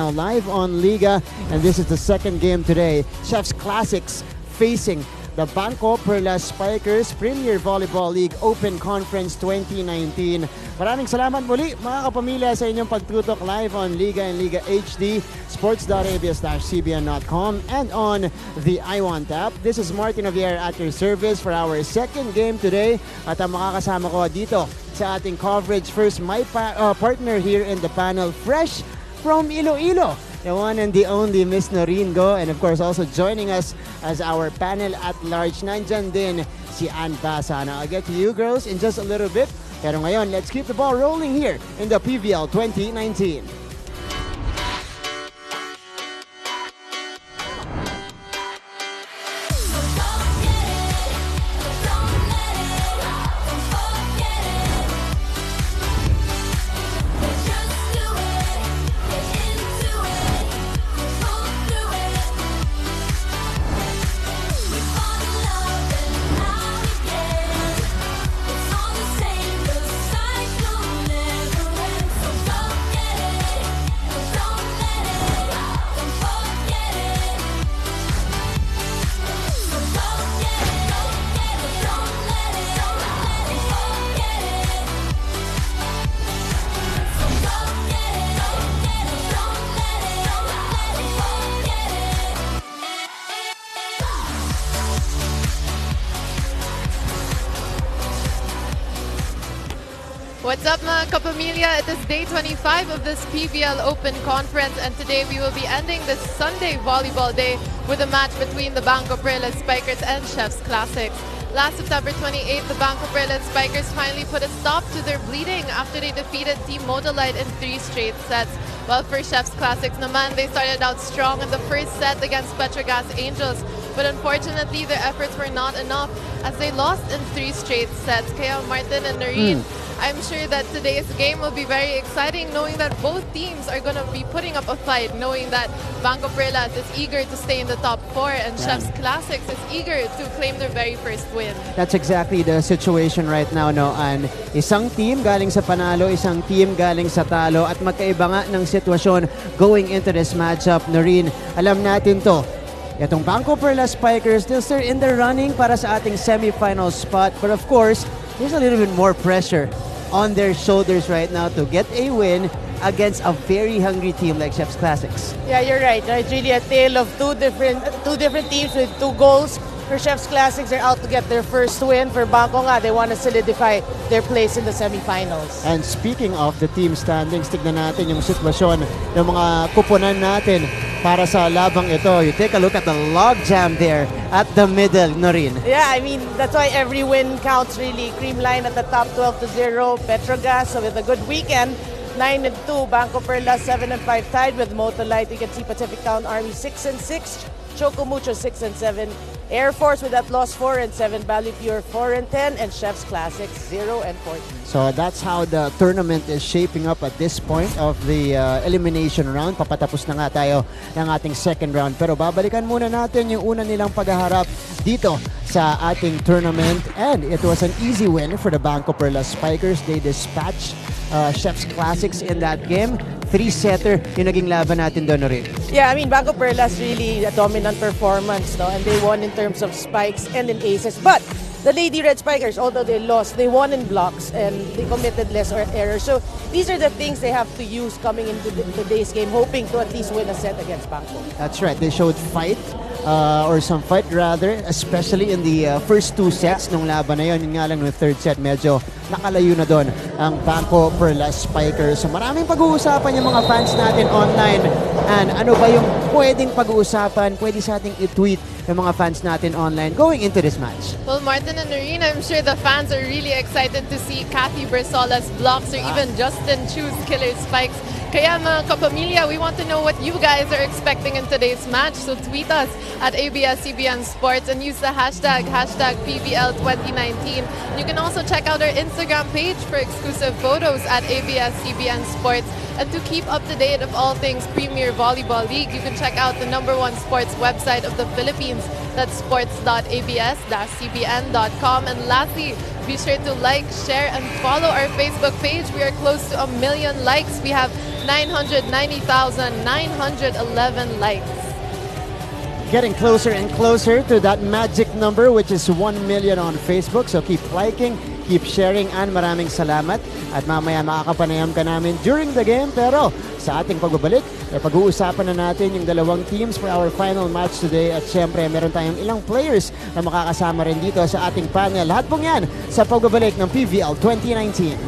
Now live on Liga, and this is the second game today. Chef's Classics facing the BanKo Perlas Spikers Premier Volleyball League Open Conference 2019. Maraming salamat muli mga kapamilya sa inyong pagtutok live on Liga and Liga HD, sports.abs-cbn.com, and on the iWant app. This is Martin Javier at your service for our second game today. At ang makakasama ko dito sa ating coverage, first my partner here in the panel, fresh from Iloilo, the one and the only Miss Noreen Go, and of course also joining us as our panel at large, nandyan din si Ann Basa. Now I'll get to you girls in just a little bit, pero ngayon let's keep the ball rolling here in the PVL 2019. What's up mga kapamilya? It is day 25 of this PVL Open Conference, and today we will be ending this Sunday volleyball day with a match between the BanKo Perlas Spikers and Chef's Classics. Last September 28th, the BanKo Perlas Spikers finally put a stop to their bleeding after they defeated Team Modolite in 3 straight sets. While for Chef's Classics naman, they started out strong in the first set against Petrogas Angels, but unfortunately their efforts were not enough as they lost in 3 straight sets. Kaya Martin and Noreen, I'm sure that today's game will be very exciting, knowing that both teams are going to be putting up a fight, knowing that BanKo Perlas is eager to stay in the top 4 and Chef's Classics is eager to claim their very first win. That's exactly the situation right now, no? And isang team galing sa panalo, isang team galing sa talo, at magkaiba nga ng sitwasyon going into this matchup. Noreen, alam natin to. Itong BanKo Perlas Spikers, they're in the running para sa ating semifinal spot. But of course, there's a little bit more pressure on their shoulders right now to get a win against a very hungry team like Chef's Classics. Yeah, you're right. It's really a tale of two different teams with 2 goals. For Chef's Classics, they're out to get their first win. For BanKo nga, they want to solidify their place in the semifinals. And speaking of the team standings, tignan natin yung sitwasyon ng mga kuponan natin para sa labang ito. You take a look at the logjam there at the middle, Noreen. Yeah, I mean, that's why every win counts really. Creamline at the top 12-0. Petrogas with a good weekend. 9-2. BanKo Perlas 7-5 tied with Motolite. You can see Pacific Town Army 6-6. Choco Mucho 6-7. Air Force with that loss 4-7. Valley Pure 4-10. And Chef's Classics 0-14. So that's how the tournament is shaping up at this point of the elimination round. Papatapos na nga tayo ng ating second round. Pero babalikan muna natin yung una nilang paghaharap dito sa ating tournament. And it was an easy win for the BanKo Perlas Spikers. They dispatched Chef's Classics in that game. 3-setter yung naging laban natin doon, Noreen. Yeah, I mean, BanKo Perlas really a dominant performance, no? And they won in terms of spikes and in aces. But the Lady Red Spikers, although they lost, they won in blocks and they committed less errors. So these are the things they have to use coming into today's game, hoping to at least win a set against BanKo. That's right. They showed fight, or some fight rather, especially in the first 2 sets nung laban na yun. Yung nga lang ng third set, medyo nakalayo na doon ang BanKo Perlas Spikers. So maraming pag-uusapan yung mga fans natin online. And ano ba yung pwedeng pag-uusapan, pwede sa ating i-tweet yung mga fans natin online going into this match? Well, Martin and Noreen, I'm sure the fans are really excited to see Kathy Bersola's blocks or even Justin Chu's killer spikes. Kaya mga kapamilya, we want to know what you guys are expecting in today's match. So tweet us at ABS-CBN Sports and use the hashtag PVL2019. You can also check out our Instagram page for exclusive photos at ABS-CBN Sports. And to keep up to date of all things Premier Volleyball League, you can check out the #1 sports website of the Philippines. That's sports.abs-cbn.com. And lastly, Be sure to like, share, and follow our Facebook page. We are close to 1 million likes. We have 990,911 likes. Getting closer and closer to that magic number, which is 1 million on Facebook. So keep liking, keep sharing, and maraming salamat. At mamaya makakapanayam ka namin during the game. Pero sa ating pagbabalik, pag-uusapan na natin yung dalawang teams for our final match today. At syempre, meron tayong ilang players na makakasama rin dito sa ating panel. Lahat pong yan sa pagbabalik ng PVL 2019.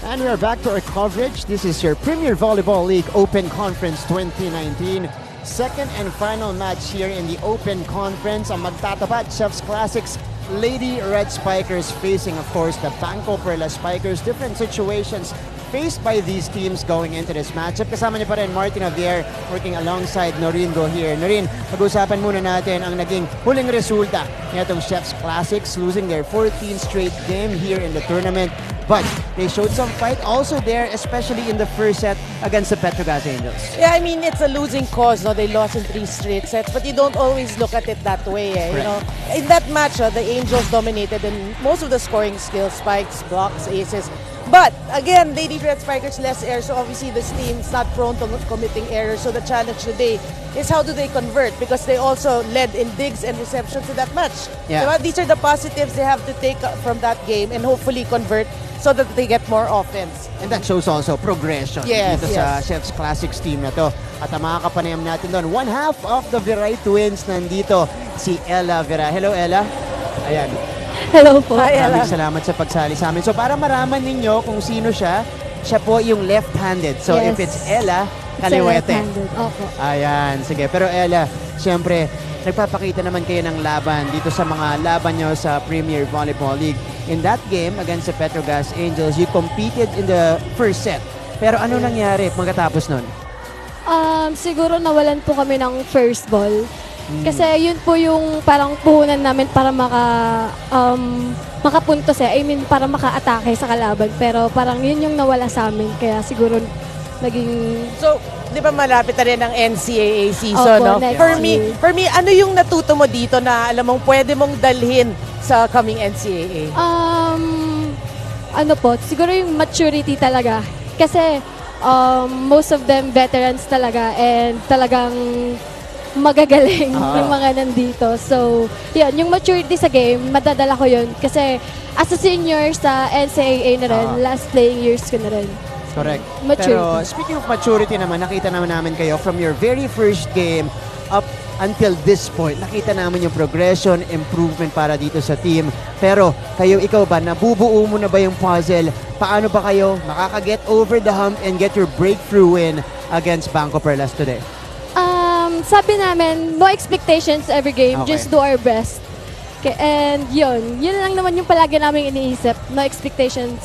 And we are back to our coverage. This is your Premier Volleyball League Open Conference 2019. Second and final match here in the Open Conference. Ang magtatapat, Chef's Classics Lady Red Spikers facing, of course, the BanKo Perlas Spikers. Different situations faced by these teams going into this matchup. Kasama niyo pa rin Martin Javier working alongside Noreen Go here. Noreen, pag-usapan muna natin ang naging huling resulta nitong Chef's Classics, losing their 14th straight game here in the tournament. But they showed some fight also there, especially in the first set against the Petrogas Angels. Yeah, I mean, it's a losing cause. No? They lost in 3 straight sets, but you don't always look at it that way. You know, in that match, the Angels dominated in most of the scoring skills, spikes, blocks, aces. But again, Lady Red Spikers less errors, so obviously this team's not prone to committing errors. So the challenge today is how do they convert, because they also led in digs and receptions in that match. Yeah. Diba? These are the positives they have to take from that game and hopefully convert so that they get more offense. And that shows also progression dito sa Chef's Classics team na to. At ang mga kapanayam natin doon, one half of the Viray twins nandito, si Ella Vera. Hello, Ella. Ayan. Hello po. Hi, Ella. Maraming salamat sa pagsali sa amin. So para maraman ninyo kung sino siya, siya po yung left-handed. So Yes. if it's Ella, kaliwete. Left-handed. Opo. Ayan, sige. Pero Ella, siyempre, nagpapakita naman kayo ng laban dito sa mga laban nyo sa Premier Volleyball League. In that game against the Petrogas Angels, you competed in the first set. Pero ano nangyari pagkatapos nun? Siguro nawalan po kami ng first ball. Kasi yun po yung parang puhunan namin para makapuntos I mean, para maka-atake sa kalaban. Pero parang yun yung nawala sa amin. Kaya siguro naging... So, di ba malapit na rin ang NCAA season, Opo, no? next For me, ano yung natuto mo dito na alam mong pwede mong dalhin sa coming NCAA? Ano po, siguro yung maturity talaga. Kasi most of them veterans talaga and talagang magagaling yung mga nandito. So, yun, yung maturity sa game, madadala ko yun. Kasi as a senior sa NCAA na rin, last playing years ko na rin. Correct. Maturity. Pero speaking of maturity naman, nakita naman namin kayo from your very first game up until this point. Nakita namin yung progression, improvement para dito sa team. Pero kayo, ikaw ba, nabubuo mo na ba yung puzzle? Paano ba kayo makaka-get over the hump and get your breakthrough win against BanKo Perlas today? Sabi namin, no expectations every game, Okay. just do our best. Okay, and yun lang naman yung palagi namin iniisip, no expectations.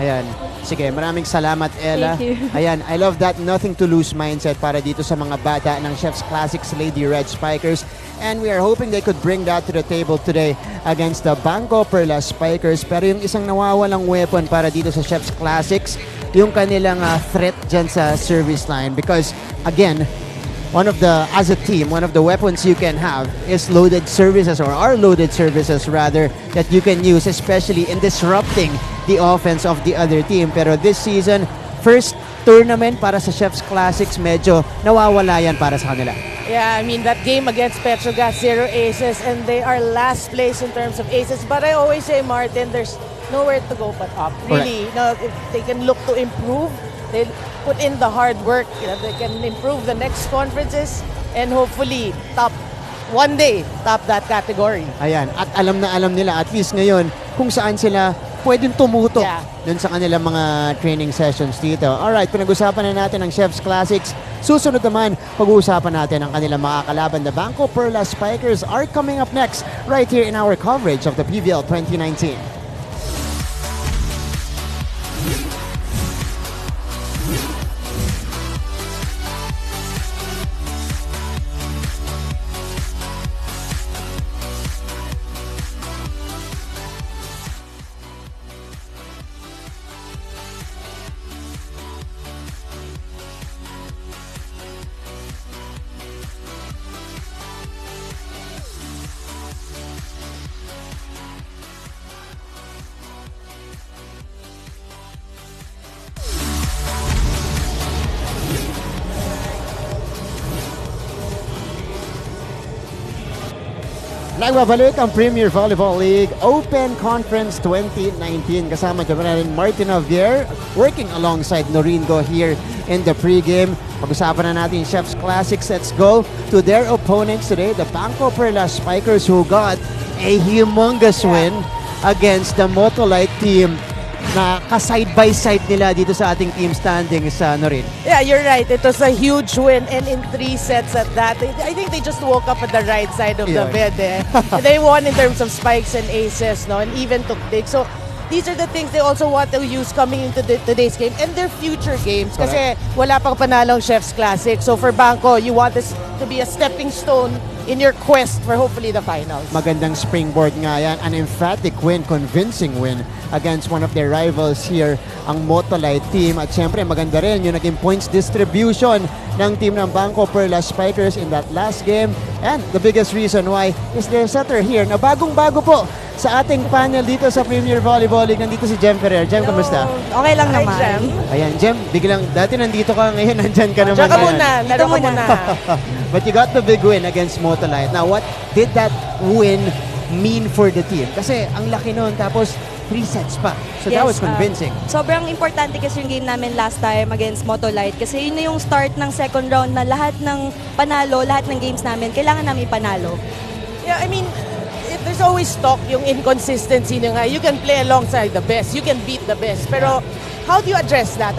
Ayan. Sige, maraming salamat, Ella. Thank you. Ayan, I love that nothing to lose mindset para dito sa mga bata ng Chef's Classics Lady Red Spikers. And we are hoping they could bring that to the table today against the BanKo Perlas Spikers. Pero yung isang nawawalang weapon para dito sa Chef's Classics, yung kanilang threat dyan sa service line. Because, again, as a team, one of the weapons you can have is loaded services, or are loaded services rather, that you can use, especially in disrupting the offense of the other team. Pero this season, first tournament para sa Chef's Classics, medyo nawawala yan para sa kanila. Yeah, I mean, that game against Petrogas, 0 aces, and they are last place in terms of aces. But I always say, Martin, there's nowhere to go but up. Really, if they can look to improve, they put in the hard work, they can improve the next conferences, and hopefully one day top that category. Ayan, at alam na alam nila at least ngayon kung saan sila pwedeng tumutok dun sa kanilang mga training sessions dito. Alright, kung nag-usapan na natin ang Chef's Classics, susunod naman, pag-uusapan natin ang kanilang mga kalaban. The BanKo Perlas Spikers are coming up next right here in our coverage of the PVL 2019. Nagbabalik ang Premier Volleyball League Open Conference 2019. Kasama dyan natin Martin Javier, working alongside Noringo here in the pregame. Pag-usapan na natin Chef's Classics. Let's go to their opponents today, the BanKo Perlas Spikers, who got a humongous win against the Motolite team na ka-side-by-side nila dito sa ating team standings sa Norin. Yeah, you're right. It was a huge win, and in 3 sets at that. I think they just woke up at the right side of the bed. They won in terms of spikes and aces, and even took big. So these are the things they also want to use coming into today's game and their future games. Kasi wala pang panalong Chef's Classic. So for BanKo, you want this to be a stepping stone in your quest for hopefully the finals. Magandang springboard nga yan. An emphatic win, convincing win against one of their rivals here, ang Motolite team. At syempre maganda rin yung naging points distribution ng team ng BanKo Perlas Spikers in that last game. And the biggest reason why is their setter here na bagong-bago po sa ating panel dito sa Premier Volleyball League. Nandito si Jem Ferrer. Jem, kamusta? Okay lang naman. Jem. Ayan, Jem, biglang, dati nandito ka ngayon, nandyan ka naman. Diyan ka ngayon. muna. Laro ka muna. But you got the big win against Motolite. Now, what did that win mean for the team? Kasi ang laki nun, tapos 3 sets pa. So that was convincing. Sobrang importante kasi yung game namin last time against Motolite kasi yun na yung start ng second round na lahat ng panalo, lahat ng games namin, kailangan namin panalo. Yeah, I mean, there's always talk, yung inconsistency na nga. You can play alongside the best. You can beat the best. Pero how do you address that?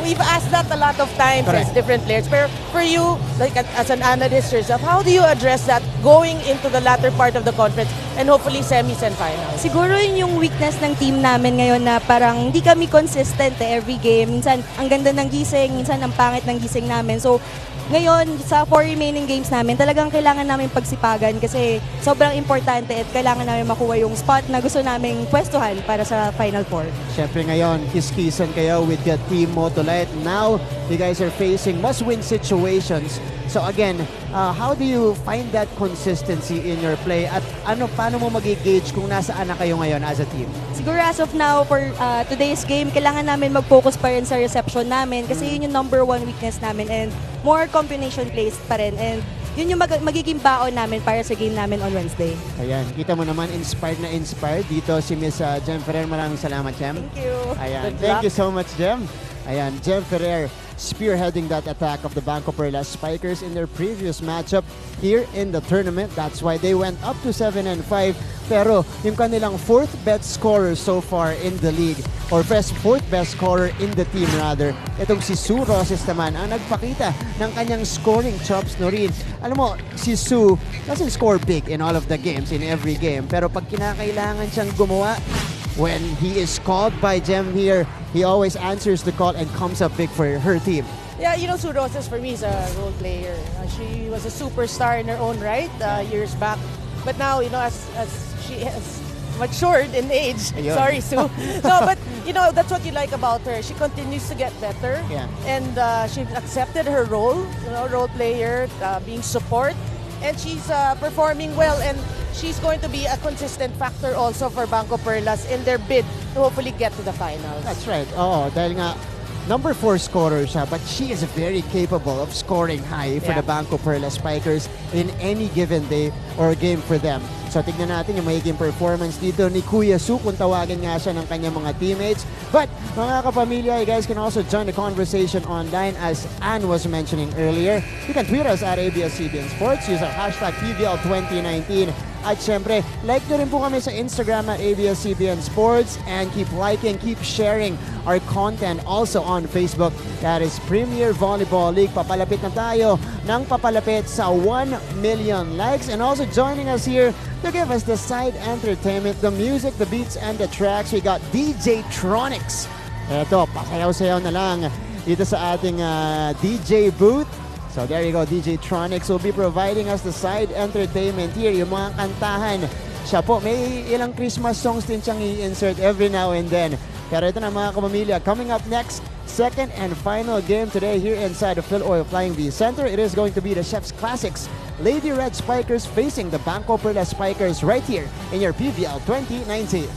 We've asked that a lot of times as different players. Pero for you, like as an analyst yourself, how do you address that going into the latter part of the conference and hopefully semis and finals? Siguro yun yung weakness ng team namin ngayon na parang hindi kami consistent every game. Minsan ang ganda ng gising, minsan ang pangit ng gising namin. So ngayon, sa 4 remaining games namin, talagang kailangan namin pagsipagan kasi sobrang importante at kailangan namin makuha yung spot na gusto naming pwestuhan para sa Final 4. Siyempre ngayon, kiskisan kayo with the team Motolite. Now, you guys are facing must-win situations. So again, how do you find that consistency in your play? At paano mo mag-gauge kung nasaan na kayo ngayon as a team? Siguro as of now, for today's game, kailangan namin mag-focus pa rin sa reception namin kasi yun yung number 1 weakness namin and more combination plays pa rin. And yun yung magiging baon namin para sa game namin on Wednesday. Ayan, kita mo naman inspired na inspired dito si Miss Jem Ferrer. Maraming salamat, Jem. Thank you. Ayan, thank you so much, Jem. Ayan, Jem Ferrer spearheading that attack of the BanKo Perlas Spikers in their previous matchup here in the tournament. That's why they went up to 7-5. Pero yung kanilang 4th best scorer so far in the league, or 4th best scorer in the team rather, itong si Sue Roses naman ang nagpakita ng kanyang scoring chops, Norin. Alam mo, si Sue doesn't score big in all of the games, in every game. Pero pag kinakailangan siyang gumawa, when he is called by Jem here, he always answers the call and comes up big for her team. Yeah, Sue Roses for me is a role player. She was a superstar in her own right years back. But now, as she has matured in age. Ayun. Sorry, Sue. No, but that's what you like about her. She continues to get better. Yeah. And she's accepted her role, role player, being support. And she's performing well, and she's going to be a consistent factor also for BanKo Perlas in their bid to hopefully get to the finals. That's right. Oo, dahil nga number 4 scorer siya, but she is very capable of scoring high for the BanKo Perlas Spikers in any given day or game for them. So tignan natin yung magiging performance dito ni Kuya Su kung tawagin nga siya ng kanyang mga teammates. But mga kapamilya, you guys can also join the conversation online as Ann was mentioning earlier. You can tweet us at ABS-CBN Sports. Use our hashtag PVL2019. At syempre, like nyo rin po kami sa Instagram at ABS-CBN Sports and keep liking, keep sharing our content also on Facebook. That is Premier Volleyball League. Papalapit na tayo ng papalapit sa 1 million likes, and also joining us here to give us the side entertainment, the music, the beats, and the tracks. We got DJ Tronics. Eto, pasayaw-sayaw na lang dito sa ating DJ booth. So there you go, DJ Tronics will be providing us the side entertainment here, yung mga kantahan. Siya po, may ilang Christmas songs din siyang i-insert every now and then. Pero ito na mga kapamilya, coming up next, second and final game today here inside the Phil Oil Flying V Center. It is going to be the Chef's Classics Lady Red Spikers facing the BanKo Perlas Spikers right here in your PVL 2019.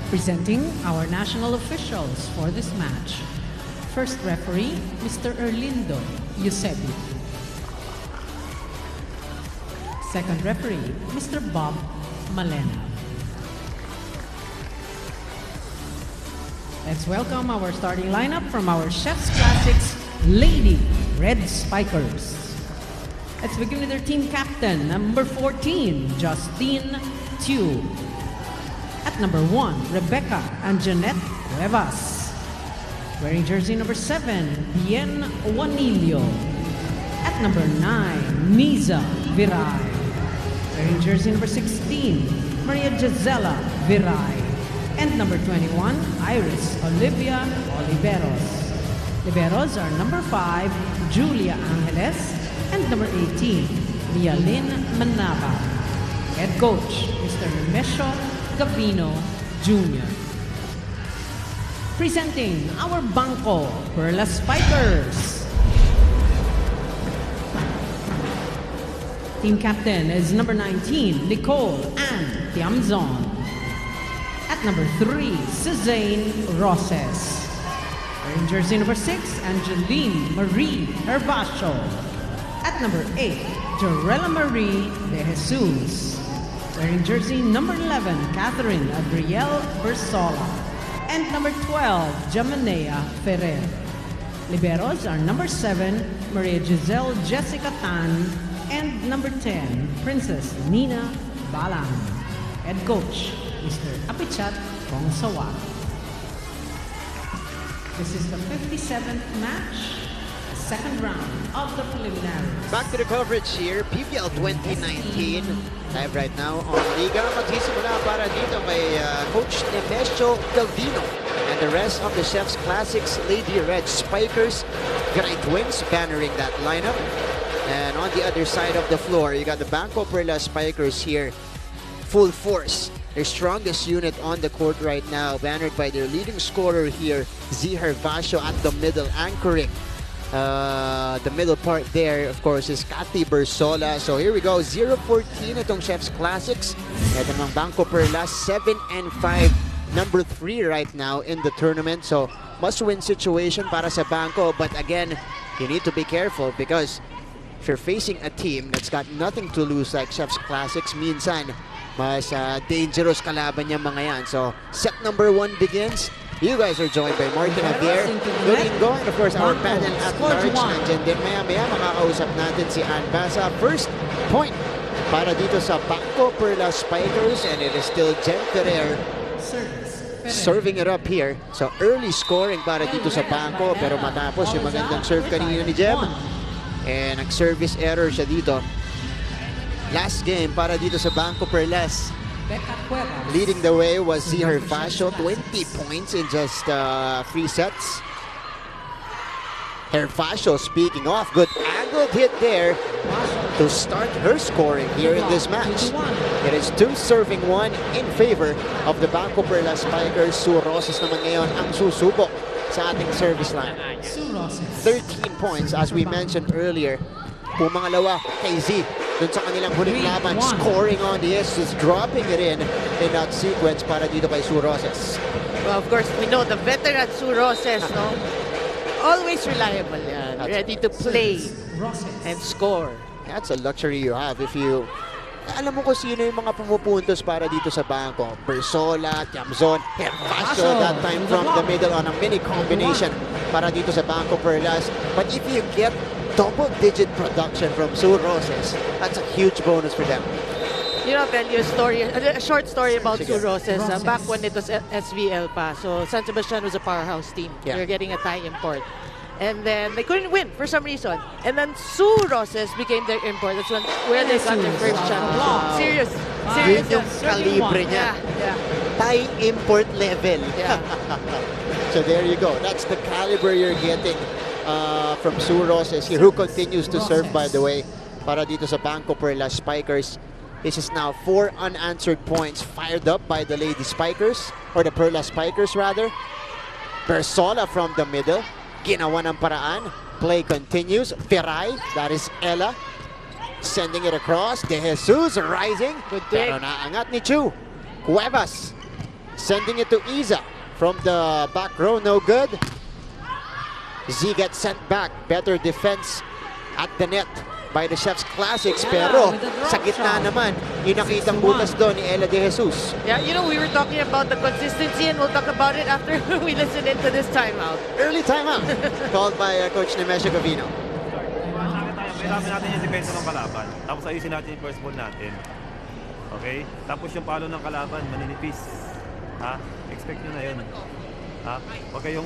Presenting our national officials for this match. First referee, Mr. Erlindo Yusebi. Second referee, Mr. Bob Malena. Let's welcome our starting lineup from our Chef's Classics Lady Red Spikers. Let's begin with their team captain, number 14, Justine Tew. At number 1, Rebecca Anjanette Cuevas. Wearing jersey number 7, Bien Juanillo. At number 9, Miza Viray. Wearing jersey number 16, Maria Gisela Viray. And number 21, Iris Olivia Oliveros. Liberos are number 5, Julia Angeles. And number 18, Mia Lynn Manaba. Head coach, Mr. Nemesio Gavino Jr. Presenting our BanKo Perlas Spikers. Team captain is number 19, Nicole Ann Tiamzon. At number 3, Suzanne Roses. Wearing jersey number 6, Angeline Marie Herbacio. At number 8, Jorella Marie De Jesus. Wearing jersey number 11, Catherine Adriel Bersola. And number 12, Jamanea Ferrer. Liberos are number 7, Maria Giselle Jessica Tan. And number 10, Princess Nina Balang. Head coach, Mr. Apichat Kongsawa. This is the 57th match, second round of the preliminaries. Back to the coverage here, PBL 2019. Live right now on Liga. Magsisimula para dito kay Coach Nemesio Gavino and the rest of the Chef's Classics Lady Red Spikers. Gray Twins bannering that lineup. And on the other side of the floor, you got the BanKo Perlas Spikers here. Full force. Their strongest unit on the court right now, bannered by their leading scorer here, Z Herbacio at the middle, anchoring the middle part there, of course, is Cathy Bersola. So here we go, 0-14 itong Chef's Classics. Ito ng BanKo Perlas, 7-5 number 3 right now in the tournament. So must-win situation para sa BanKo. But again, you need to be careful because if you're facing a team that's got nothing to lose like Chef's Classics, minsan mas dangerous kalaban niya mga yan. So set number 1 begins. You guys are joined by Martin Javier, Domingo, and of course our panel at large. Nandiyan din maya-maya makakausap natin si Ann Basa. First point para dito sa BanKo Perlas Spikers, and it is still Jen Ferrer serving it up here. So early scoring para dito sa BanKo, pero matapos yung magandang serve kanina ni Jem. And nag-service error siya dito. Last game para dito sa BanKo Perlas. Leading the way was Zihar Fascio, 20 points in just 3 sets. Herfascio, speaking of, good angled hit there to start her scoring here in this match. It is 2 serving 1 in favor of the BanKo Perlas Spikers. Sue Roses naman ngayon ang susubok sa ating service line. 13 points, as we mentioned earlier. Pumangalawa kay Z. Dun sa kanilang huling laban, scoring on the aces, dropping it in that sequence para dito kay Sue Roses. Well, of course, we know the veteran Sue Roses, no? Always reliable yan. Ready to play and score. That's a luxury you have if you... Alam mo kung sino yung mga pumupuntos para dito sa BanKo. Persola, Tiamzon, Herfascio that time from the middle on a mini combination para dito sa BanKo Perlas. But if you get double-digit production from Sue Roses, that's a huge bonus for them. You know, I'll tell you a short story about Sue Roses. Back when it was SVL pa, so San Sebastian was a powerhouse team. Yeah. They were getting a Thai import. And then they couldn't win for some reason. And then Sue Roses became their import. That's where they got their first championship. Wow. Serious. Yun yung kalibre niya. Yeah. Thai import level. Yeah. So there you go. That's the caliber you're getting from Sue Roses here, who continues to serve, by the way, para dito sa BanKo Perlas Spikers. This is now 4 unanswered points fired up by the Lady Spikers, or the Perlas Spikers rather. Persola from the middle. Ginawa ng paraan. Play continues. Viray, that is Ella, sending it across. De Jesus rising. Good take. Pero naangat ni Chu. Cuevas sending it to Iza from the back row. No good. Z gets sent back. Better defense at the net by the Chef's Classics. Pero sa gitna naman, yung nakitang butas doon ni Ella De Jesus. Yeah, you know, we were talking about the consistency, and we'll talk about it after we listen into this timeout. Early timeout called by Coach Nemesio Gavino. Kailangan natin yung depensa ng kalaban. Tapos ayusin natin yung first ball natin. Okay? Tapos yung palo ng kalaban, maninipis. Ha? Expect nyo na yun. Ha? Huwag kayong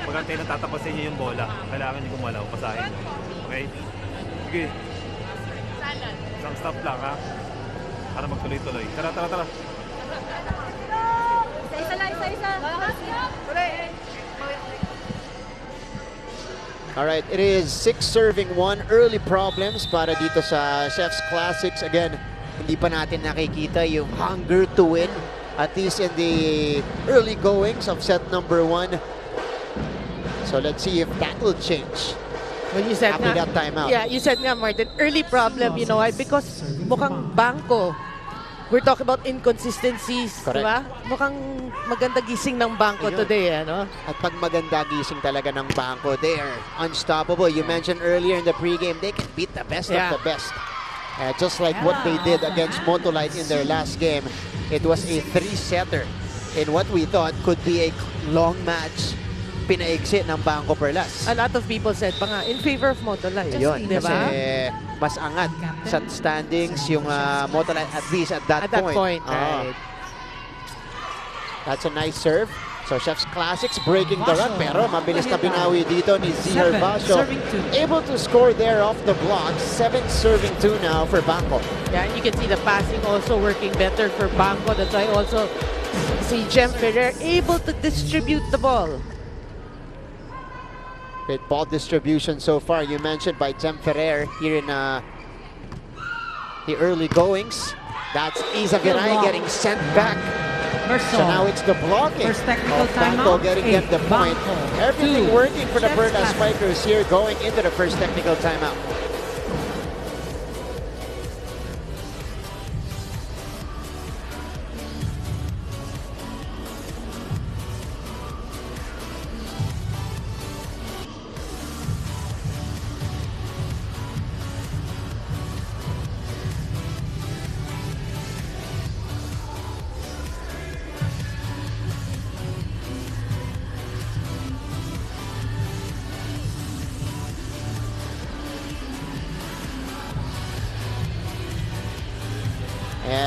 pagkantay na tatapasin nyo yung bola. Kailangan nyo gumalaw, pasahin nyo. Okay? Sige. Isang stop lang, ha? Para magtuloy-tuloy. Tara, tara, tara. Alright, it is 6 serving 1. Early problems para dito sa Chef's Classics. Again, hindi pa natin nakikita yung hunger to win, at least in the early goings of set number 1. So let's see if that will change. When you said after that timeout. Yeah, you said nga, Martin, early problem, you know why? Because mukhang BanKo, we're talking about inconsistencies, di ba? Mukhang maganda gising ng BanKo today, ano? At pag maganda gising talaga ng BanKo, they are unstoppable. You mentioned earlier in the pregame, they can beat the best of the best. Just like what they did against Motolite in their last game. It was a 3-setter in what we thought could be a long match. Pinaigsit ng BanKo Perlas. A lot of people said pa nga, in favor of Motolite. Yun, di kasi ba? mas angat sa standings yung Motolite, at least at that point. Right. That's a nice serve. So Chef's Classics breaking the run, pero mabilis na binawi dito ni Zihar Fascio. Able to score there off the block. 7 serving 2 now for BanKo. Yeah, and you can see the passing also working better for BanKo. That's why also see Jem Ferrer able to distribute the ball. Great ball distribution so far. You mentioned by Jem Ferrer here in the early goings. That's Isa Viray getting sent back. So now it's the blocking of BanKo getting them the point. Everything working for the Perlas Spikers here going into the first technical timeout.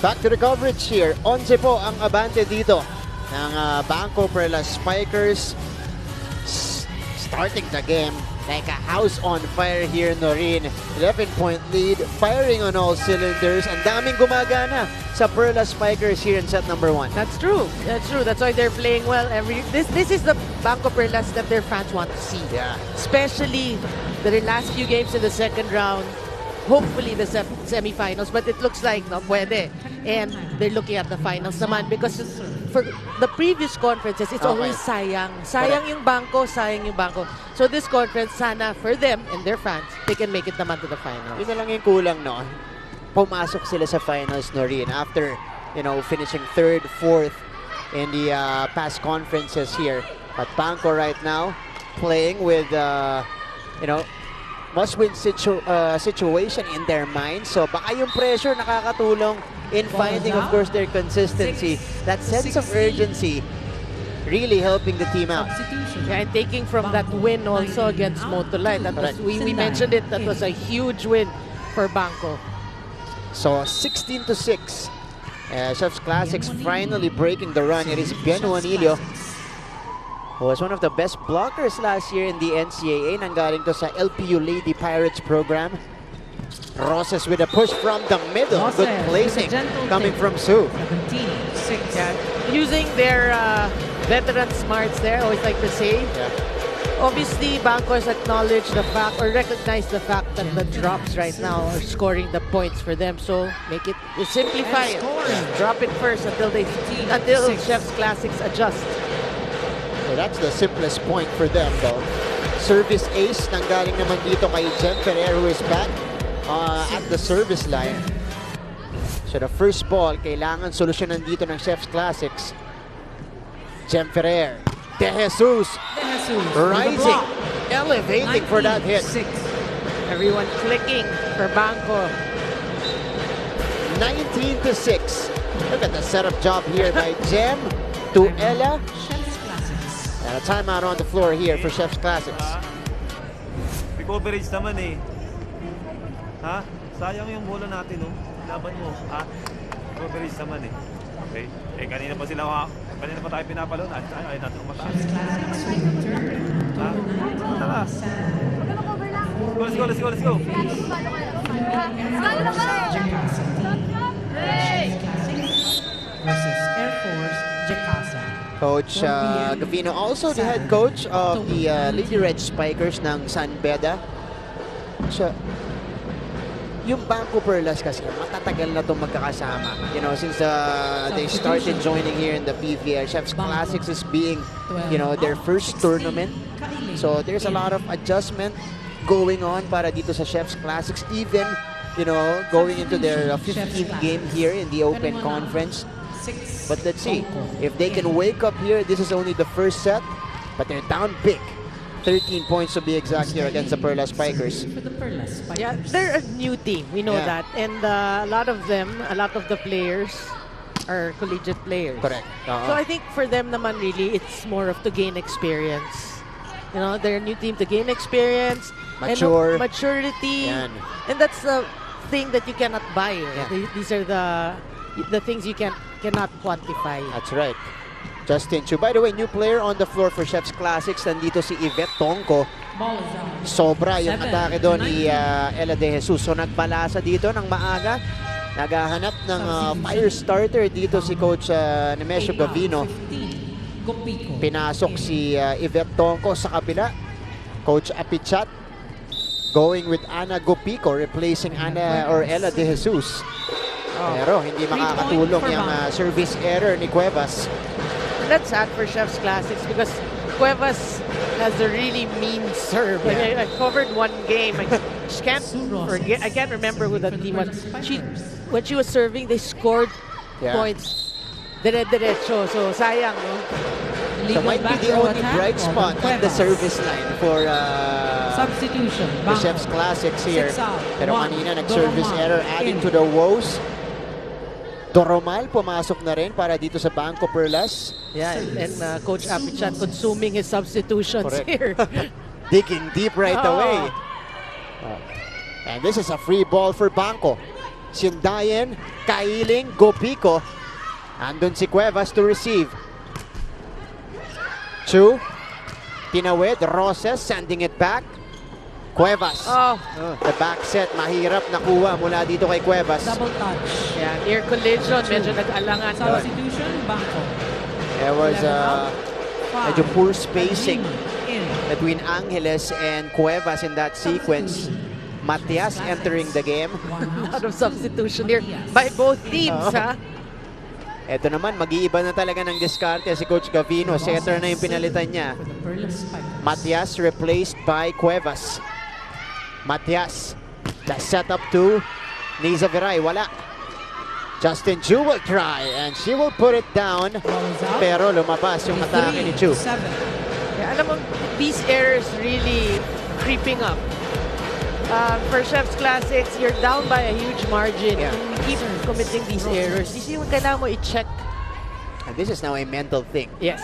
Back to the coverage here. 11 po ang abante dito ng BanKo Perlas Spikers. Starting the game like a house on fire here, Noreen. 11-point lead, firing on all cylinders. Ang daming gumagana sa Perlas Spikers here in set number 1. That's true. That's true. That's why they're playing well. This is the BanKo Perlas that their fans want to see. Yeah. Especially the last few games in the second round. Hopefully the semifinals, but it looks like no pwede. And they're looking at the finals naman because for the previous conferences, it's always sayang. Sayang yung BanKo, sayang yung BanKo. So this conference, sana for them and their fans, they can make it naman to the finals. Yun na lang yung kulang, no? Pumasok sila sa finals, Noreen, after, finishing 3rd, 4th in the past conferences here. But BanKo right now, playing with, must-win situation in their minds. So baka yung pressure nakakatulong in finding, of course, their consistency. That sense of urgency really helping the team out. Yeah, and taking from that win also against Motolite. That was, we mentioned it, that was a huge win for BanKo. So 16-6. Chef's Classics finally breaking the run. It is Ben Juanillo, who was one of the best blockers last year in the NCAA. Nanggaling to sa LPU Lady Pirates program. Roses with a push from the middle. Good placing coming from Sue. 17-6. Yeah. Using their veteran smarts there, always like to say. Yeah. Obviously, BanKo has acknowledged the fact or recognized the fact that the drops right now are scoring the points for them. So make it simplify it. Drop it first until Chef's Classics adjust. So that's the simplest point for them, though. Service ace nanggaling naman dito kay Jem Ferrer, who is back at the service line. So the first ball, kailangan solusyonan dito ng Chef's Classics. Jem Ferrer, De Jesus, rising, elevating for that hit. Everyone clicking for BanKo. 19-6. Look at the setup job here by Jem to Ella. And a timeout on the floor here for Chef's Classics. May coverage naman eh. Ha? Sayang yung bola natin, oh. Laban mo, ha? Coverage naman eh. Okay? Kanina pa tayo pinapalon. Ay natin mataas. Ha? Tara. Let's go. Versus Air Force Jacasa. Coach Gavino, also the head coach of the Lady Red Spikers ng San Beda. So, yung BanKo Perlas kasi matatagal na itong magkakasama. Since they started joining here in the PVL. Chef's Classics is being, their first tournament. So, there's a lot of adjustment going on para dito sa Chef's Classics. Even, going into their 15th game here in the Open Conference. But let's see, if they can wake up here, this is only the first set, but they're down big. 13 points to be exact here against the Perlas Spikers. Yeah, they're a new team, we know that. And a lot of the players are collegiate players. Correct. So I think for them naman really, it's more of to gain experience. They're a new team to gain experience. Mature. And maturity. Yan. And that's the thing that you cannot buy. These are the things you cannot quantify. That's right. Justin Chu. By the way, new player on the floor for Chef's Classics. Nandito si Yvette Tongko. Sobra yung atake doon ni Ella De Jesus. So nagbalasa dito ng maaga. Naghahanap ng fire starter dito si Coach Nemesio Gavino. Pinasok si Yvette Tongko sa kabila. Coach Apichat going with Ana Gopico, replacing Ella De Jesus. Pero hindi makakatulong yung service error ni Cuevas. That's sad for Chef's Classics because Cuevas has a really mean serve. I covered one game. I just can't forget. I can't remember who that team was. When she was serving, they scored points. Dire-diretso. So sayang, no? So might be the only bright spot on the service line for substitution. The Chef's Classics here. Pero kanina nag-service error adding to the woes. Doromal pumasok na rin para dito sa BanKo Perlas. Yeah, and Coach Apichat consuming his substitutions here. Digging deep right away. And this is a free ball for BanKo. Sindayen, Kailing, Gopiko. Andun si Cuevas to receive. Chu, tinawid, Roses sending it back. Cuevas. The back set, mahirap nakuha mula dito kay Cuevas. Double touch. Yeah, near collision, medyo nag-alangan. Substitution, BanKo. There was medyo poor spacing In. between Angeles and Cuevas in that sequence. Matias entering the game. A lot of substitution here by both teams, ha? Ito naman, mag-iiba na talaga ng diskarte si Coach Gavino. Setter na yung pinalitan niya. For the Perlas Spikers. Matias replaced by Cuevas. Matias, the setup to Niza Viray, wala. Justin Chu will try and she will put it down. Pero lumabas yung atake ni Chu. 7. Yeah, alam mo, these errors really creeping up. For Chef's Classics, you're down by a huge margin. Yeah. And you keep committing these errors. This is yung kailangan mo i-check. And this is now a mental thing. Yes.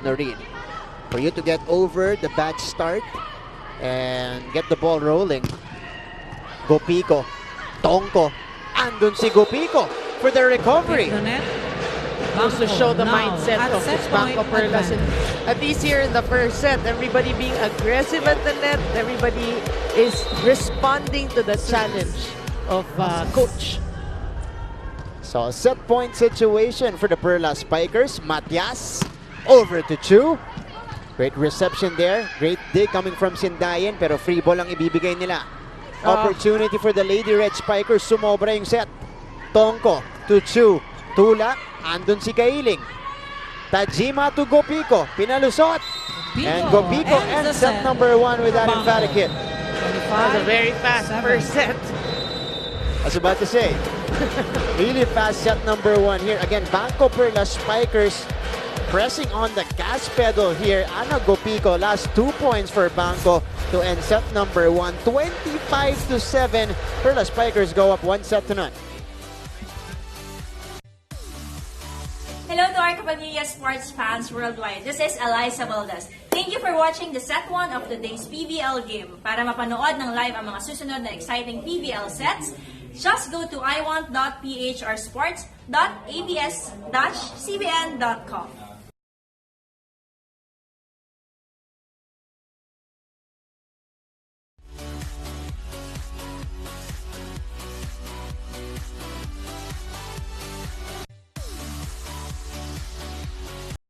Noreen, for you to get over the bad start and get the ball rolling. Gopiko, Tongko, andun si Gopiko for the recovery. The net. Goes to show the Now, mindset at of set this BanKo point Perlas. advantage. At least here in the first set, everybody being aggressive at the net. Everybody is responding to the challenge of coach. So a set point situation for the Perlas Spikers. Matias over to Chu. Great reception there. Great dig coming from Sindayen, pero free ball ang ibibigay nila. Opportunity for the Lady Red Spikers. Sumobra yung set. Tongko to Chu. Tula. Andun si Kailing. Tajima to Gopiko. Pinalusot. And Gopiko ends set number 1 with that emphatic hit. That was a very fast first set. I was about to say. Really fast set number 1 here. Again, BanKo Perlas Spikers pressing on the gas pedal here. Ana Gopiko, last 2 points for BanKo to end set number 1. 25-7. Perlas Spikers go up 1-0. Hello to our Kapamilya sports fans worldwide. This is Eliza Valdez. Thank you for watching the set 1 of today's PVL game. Para mapanood ng live ang mga susunod na exciting PVL sets, just go to iWant.ph or sports.abs-CBN.com.